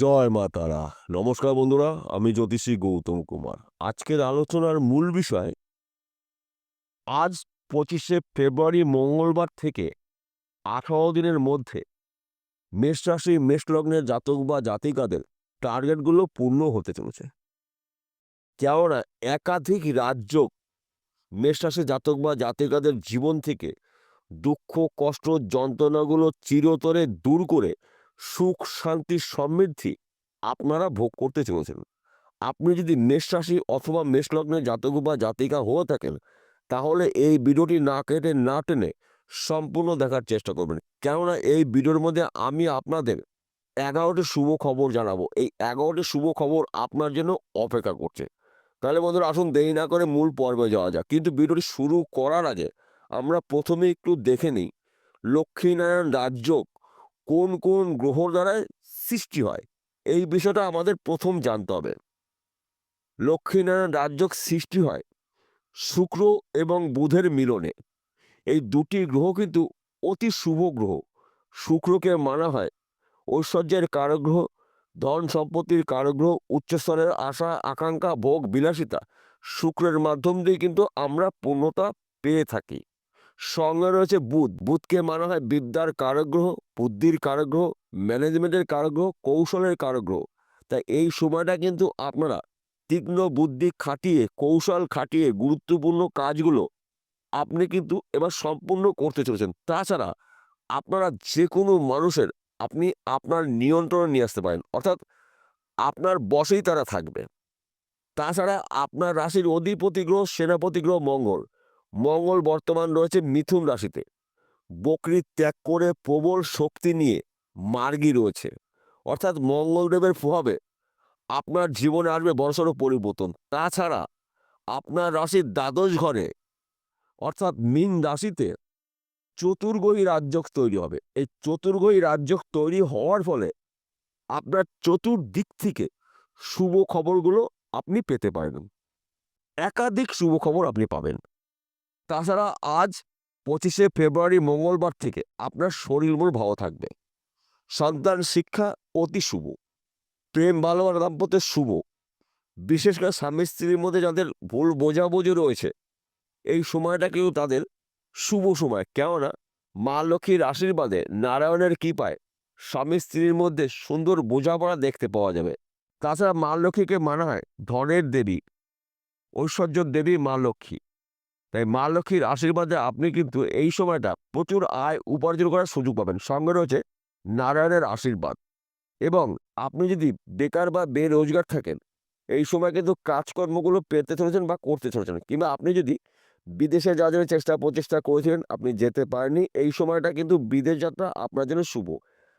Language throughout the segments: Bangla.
জয় মা তারা। নমস্কার বন্ধুরা, আমি জ্যোতিষী গৌতম কুমার। আজকের আলোচনার মূল বিষয়, আজ 25শে ফেব্রুয়ারি মঙ্গলবার থেকে 18 দিনের মধ্যে মেষ রাশি মেষ লগ্নের জাতক বা জাতিকাদের টার্গেটগুলো পূর্ণ হতে চলেছে। কেননা একাধিক রাজযোগ মেষ রাশি জাতক বা জাতিকাদের জীবন থেকে দুঃখ, কষ্ট, যন্ত্রণাগুলো চিরতরে দূর করে সুখ, শান্তি, সমৃদ্ধি আপনারা ভোগ করতে চলেছেন। আপনি যদি মেষ রাশি অথবা মেষ লগ্নের জাতক বা জাতিকা হয়ে থাকেন, তাহলে এই ভিডিওটি না কেটে না টেনে সম্পূর্ণ দেখার চেষ্টা করবেন। কেননা এই ভিডিওর মধ্যে আমি আপনাদের 11টি শুভ খবর জানাবো। এই 11টি শুভ খবর আপনার জন্য অপেক্ষা করছে। তাহলে বন্ধুরা, আসুন দেরি না করে মূল পর্বে যাওয়া যাক। কিন্তু ভিডিওটি শুরু করার আগে আমরা প্রথমে একটু দেখে নিই লক্ষ্মীনারায়ণ রাজযোগ কোন কোন গ্রহ দ্বারায় সৃষ্টি হয়। এই বিষয়টা আমাদের প্রথম জানতে হবে। লক্ষ্মীনারায়ণ রাজযোগ সৃষ্টি হয় শুক্র এবং বুধের মিলনে। এই দুটি গ্রহ কিন্তু অতি শুভ গ্রহ। শুক্রকে মানা হয় ঐশ্বর্যের কারক গ্রহ, ধন সম্পত্তির কারক গ্রহ, উচ্চস্তরের আশা আকাঙ্ক্ষা ভোগ বিলাসিতা শুক্রের মাধ্যম দিয়ে কিন্তু আমরা পূর্ণতা পেয়ে থাকি। সঙ্গে রয়েছে বুধ। বুধকে মানা হয় বিদ্যার কারক গ্রহ, বুদ্ধির কারক গ্রহ, ম্যানেজমেন্টের কারক গ্রহ, কৌশলের কারক গ্রহ। তাই এই সময়টা কিন্তু আপনারা তীক্ষ্ণ বুদ্ধি খাটিয়ে, কৌশল খাটিয়ে গুরুত্বপূর্ণ কাজগুলো আপনি কিন্তু এবার সম্পূর্ণ করতে চলেছেন। তাছাড়া আপনারা যে কোনো মানুষের আপনি আপনার নিয়ন্ত্রণে নিয়ে আসতে পারেন, অর্থাৎ আপনার বশেই তারা থাকবে। তাছাড়া আপনার রাশির অধিপতি গ্রহ, সেনাপতি গ্রহ মঙ্গল। মঙ্গল বর্তমান রয়েছে মিথুন রাশিতে, বকরি ত্যাগ করে প্রবল শক্তি নিয়ে মার্গী রয়েছে। অর্থাৎ মঙ্গলদেবের প্রভাবে আপনার জীবনে আসবে বড়সড় পরিবর্তন। তাছাড়া আপনার রাশির দ্বাদশ ঘরে অর্থাৎ মীন রাশিতে চতুর্গ্রহী রাজযোগ তৈরি হবে। এই চতুর্গ্রহী রাজযোগ তৈরি হওয়ার ফলে আপনার চতুর্দিক থেকে শুভ খবরগুলো আপনি পেতে পারবেন। একাধিক শুভ খবর আপনি পাবেন। তাছাড়া আজ 25শে ফেব্রুয়ারি মঙ্গলবার থেকে আপনার শরীর মন ভালো থাকবে। সন্তান শিক্ষা অতি শুভ। প্রেম ভালোবাসা দাম্পত্য শুভ। বিশেষ করে স্বামী স্ত্রীর মধ্যে যাদের ভুল বোঝাবুঝি রয়েছে, এই সময়টা কিন্তু তাদের শুভ সময়। কেননা মা লক্ষ্মীর আশীর্বাদে, নারায়ণের কৃপায় স্বামী স্ত্রীর মধ্যে সুন্দর বোঝাপড়া দেখতে পাওয়া যাবে। তাছাড়া মা লক্ষ্মীকে মানা হয় ধনের দেবী, ঐশ্বর্যের দেবী মা লক্ষ্মী। তাই মা লক্ষ্মীর আশীর্বাদে আপনি কিন্তু এই সময়টা প্রচুর আয় উপার্জন করার সুযোগ পাবেন। সঙ্গে রয়েছে নারায়ণের আশীর্বাদ। এবং আপনি যদি বেকার বা বেরোজগার থাকেন, এই সময় কিন্তু কাজকর্মগুলো পেতে চলেছেন বা করতে চলেছেন। কিংবা আপনি যদি বিদেশে যাওয়ার জন্য চেষ্টা প্রচেষ্টা করেছিলেন, আপনি যেতে পারেননি, এই সময়টা কিন্তু বিদেশ যাত্রা আপনার জন্য শুভ।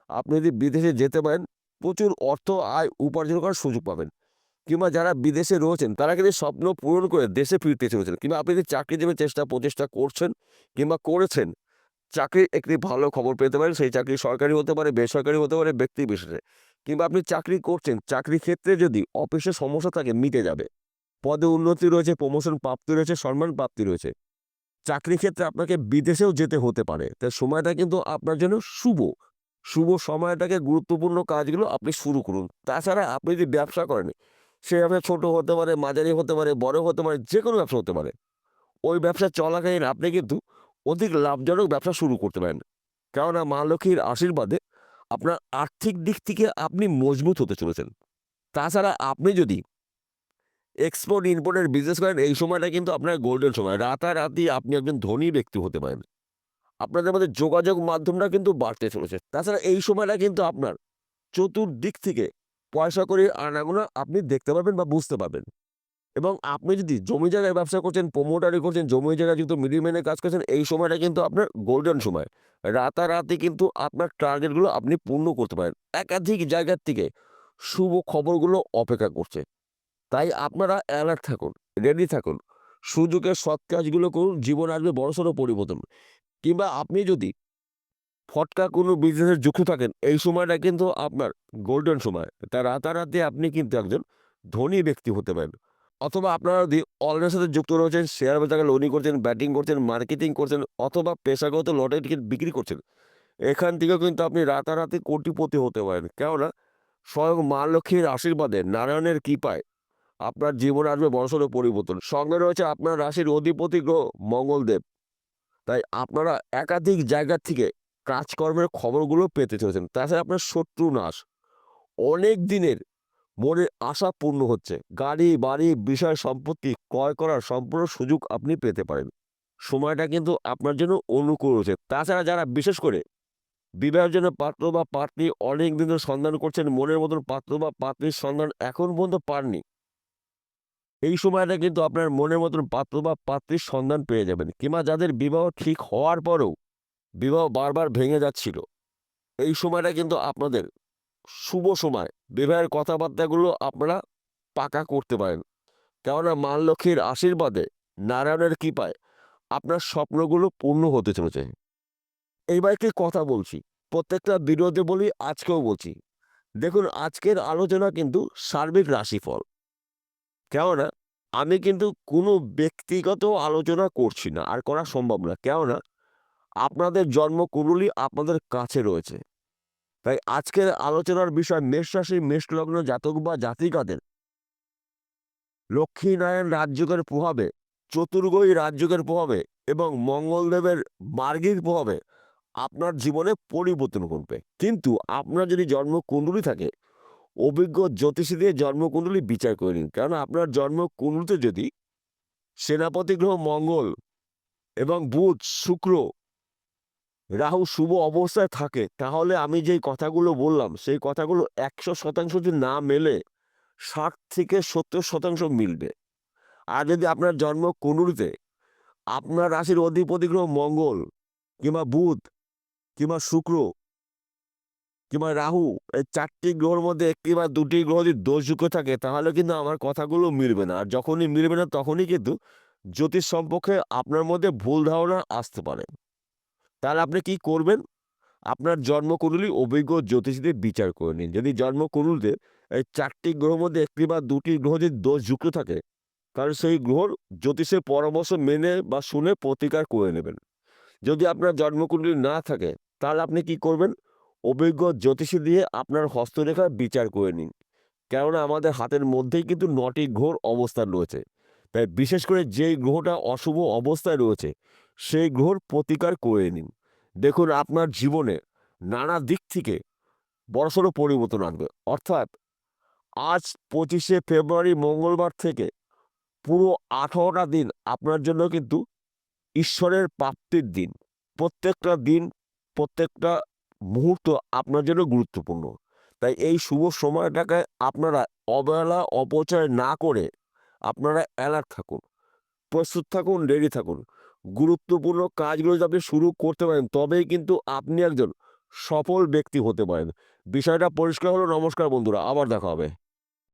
আপনি যদি বিদেশে যেতে পারেন, প্রচুর অর্থ আয় উপার্জন করার সুযোগ পাবেন। কিংবা যারা বিদেশে রয়েছেন তারা কিন্তু স্বপ্ন পূরণ করে দেশে ফিরতে চলেছেন। কিংবা আপনি যদি চাকরিজীবীর চেষ্টা প্রচেষ্টা করছেন কিংবা করেছেন, চাকরির একটি ভালো খবর পেতে পারেন। সেই চাকরি সরকারি হতে পারে, বেসরকারি হতে পারে, ব্যক্তি বিশেষে। কিংবা আপনি চাকরি করছেন, চাকরির ক্ষেত্রে যদি অফিসে সমস্যা থাকে মিটে যাবে। পদে উন্নতি রয়েছে, প্রমোশন প্রাপ্তি রয়েছে, সম্মান প্রাপ্তি রয়েছে। চাকরির ক্ষেত্রে আপনাকে বিদেশেও যেতে হতে পারে। তাই সময়টা কিন্তু আপনার জন্য শুভ। শুভ সময়টাকে গুরুত্বপূর্ণ কাজগুলো আপনি শুরু করুন। তাছাড়া আপনি যদি ব্যবসা করেন, সে ব্যবসা ছোট হতে পারে, মাঝারি হতে পারে, বড় হতে পারে, যে কোনো ব্যবসা হতে পারে। ওই ব্যবসা চলাকালীন আপনি কিন্তু অধিক লাভজনক ব্যবসা শুরু করতে পারেন। কেননা মা লক্ষ্মীর আশীর্বাদে আপনার আর্থিক দিক থেকে আপনি মজবুত হতে চলেছেন। তাছাড়া আপনি যদি এক্সপোর্ট ইম্পোর্টের বিজনেস করেন, এই সময়টা কিন্তু আপনার গোল্ডেন সময়। রাতারাতি আপনি একজন ধনী ব্যক্তি হতে পারেন। আপনাদের মধ্যে যোগাযোগ মাধ্যমটা কিন্তু বাড়তে চলেছে। তাছাড়া এই সময়টা কিন্তু আপনার চতুর্দিক থেকে পয়সা কড়ির আনাগোনা আপনি দেখতে পাবেন বা বুঝতে পারবেন। এবং আপনি যদি জমি জায়গায় ব্যবসা করছেন, প্রমোটারি করছেন, জমি জায়গায় কিন্তু মিডলম্যানের কাজ করছেন, এই সময়টা কিন্তু আপনার গোল্ডেন সময়। রাতারাতি কিন্তু আপনার টার্গেটগুলো আপনি পূর্ণ করতে পারেন। একাধিক জায়গার থেকে শুভ খবরগুলো অপেক্ষা করছে। তাই আপনারা অ্যালার্ট থাকুন, রেডি থাকুন। সুযোগের সৎ কাজগুলো করুন, জীবনে আসবে বড়সড় পরিবর্তন। কিংবা আপনি যদি ফটকা কোনো বিজনেসে যুক্ত থাকেন, এই সময়টা কিন্তু আপনার গোল্ডেন সময়। তা রাতারাতি আপনি কিন্তু একজন ধনী ব্যক্তি হতে পারেন। অথবা আপনারা যদি অনলাইনের সাথে যুক্ত রয়েছেন, শেয়ার বাজারে লোনিং করছেন, ব্যাটিং করছেন, মার্কেটিং করছেন, অথবা পেশাগত লটারি টিকিট বিক্রি করছেন, এখান থেকেও কিন্তু আপনি রাতারাতি কোটিপতি হতে পারেন। কেননা স্বয়ং মা লক্ষ্মীর আশীর্বাদে, নারায়ণের কৃপায় আপনার জীবনে আসবে বড়সড় পরিবর্তন। সঙ্গে রয়েছে আপনার রাশির অধিপতি গ্রহ মঙ্গলদেব। তাই আপনারা একাধিক জায়গা থেকে কাজকর্মের খবরগুলো পেতে চলেছেন। তাছাড়া আপনার শত্রু নাশ, অনেক দিনের মনের আশা পূর্ণ হচ্ছে। গাড়ি, বাড়ি, বিষয় সম্পত্তি ক্রয় করার সম্পূর্ণ সুযোগ আপনি পেতে পারেন। সময়টা কিন্তু আপনার জন্য অনুকূল রয়েছে। তাছাড়া যারা বিশেষ করে বিবাহের জন্য পাত্র বা পাত্রী অনেক দিন ধরে সন্ধান করছেন, মনের মতন পাত্র বা পাত্রীর সন্ধান এখন পর্যন্ত পাননি, এই সময়টা কিন্তু আপনার মনের মতন পাত্র বা পাত্রীর সন্ধান পেয়ে যাবেন। কিংবা যাদের বিবাহ ঠিক হওয়ার পরেও বিবাহ বারবার ভেঙে যাচ্ছিল, এই সময়টা কিন্তু আপনাদের শুভ সময়। বিবাহের কথাবার্তাগুলো আপনারা পাকা করতে পারেন। কেননা মা লক্ষ্মীর আশীর্বাদে, নারায়ণের কৃপায় আপনার স্বপ্নগুলো পূর্ণ হতে চলেছে। এইবার একটি কথা বলছি, প্রত্যেকটা ভিডিওতে বলি, আজকেও বলছি। দেখুন, আজকের আলোচনা কিন্তু সার্বিক রাশিফল। কেননা আমি কিন্তু কোনো ব্যক্তিগত আলোচনা করছি না, আর করা সম্ভব না। কেননা আপনাদের জন্মকুণ্ডলী আপনাদের কাছে রয়েছে। তাই আজকের আলোচনার বিষয় মেষ রাশি, মেষ লগ্ন জাতক বা জাতিকাদের লক্ষ্মীনারায়ণ রাজযোগের প্রভাবে, চতুর্গ্রহী রাজযোগের প্রভাবে এবং মঙ্গলদেবের মার্গীর প্রভাবে আপনার জীবনে পরিবর্তন ঘটবে। কিন্তু আপনার যদি জন্মকুণ্ডলী থাকে, অভিজ্ঞ জ্যোতিষী দিয়ে জন্মকুণ্ডলী বিচার করে নিন। কারণ আপনার জন্মকুণ্ডলীতে যদি সেনাপতি গ্রহ মঙ্গল এবং বুধ, শুক্র, রাহু শুভ অবস্থায় থাকে, তাহলে আমি যেই কথাগুলো বললাম সেই কথাগুলো 100% যদি না মেলে 60 থেকে 70% মিলবে। আর যদি আপনার জন্মকুণ্ডলীতে আপনার রাশির অধিপতি গ্রহ মঙ্গল কিংবা বুধ কিংবা শুক্র কিংবা রাহু, এই 4টি গ্রহের মধ্যে 1টি বা 2টি গ্রহ যদি দোষযুক্ত থাকে, তাহলে কিন্তু আমার কথাগুলো মিলবে না। আর যখনই মিলবে না, তখনই কিন্তু জ্যোতিষ সম্পর্কে আপনার মধ্যে ভুল ধারণা আসতে পারে। তাহলে আপনি কি করবেন? আপনার জন্মকুণ্ডলী অভিজ্ঞ জ্যোতিষীদের বিচার করে নিন। যদি জন্মকুণ্ডলীতে এই 4টি গ্রহের মধ্যে 1টি বা 2টি গ্রহ যদি দোষযুক্ত থাকে, তাহলে সেই গ্রহর জ্যোতিষের পরামর্শ মেনে বা শুনে প্রতিকার করে নেবেন। যদি আপনার জন্মকুণ্ডলী না থাকে, তাহলে আপনি কি করবেন? অভিজ্ঞ জ্যোতিষী দিয়ে আপনার হস্তরেখার বিচার করে নিন। কেননা আমাদের হাতের মধ্যেই কিন্তু 9টি গ্রহর অবস্থান রয়েছে। তাই বিশেষ করে যেই গ্রহটা অশুভ অবস্থায় রয়েছে, সেই গ্রহর প্রতিকার করে নিন। দেখুন, আপনার জীবনে নানা দিক থেকে বড়সড় পরিবর্তন আনবে। অর্থাৎ আজ 25শে ফেব্রুয়ারি মঙ্গলবার থেকে পুরো 18টা দিন আপনার জন্য কিন্তু ঈশ্বরের প্রাপ্তির দিন। প্রত্যেকটা দিন, প্রত্যেকটা মুহূর্ত আপনার জন্য গুরুত্বপূর্ণ। তাই এই শুভ সময়টাকে আপনারা অবহেলা, অপচয় না করে আপনারা অ্যালার্ট থাকুন, প্রস্তুত থাকুন, রেডি থাকুন। গুরুত্বপূর্ণ কাজগুলো যদি আপনি শুরু করতে পারেন, তবেই কিন্তু আপনি একজন সফল ব্যক্তি হতে পারেন। বিষয়টা পরিষ্কার হলো। নমস্কার বন্ধুরা, আবার দেখা হবে।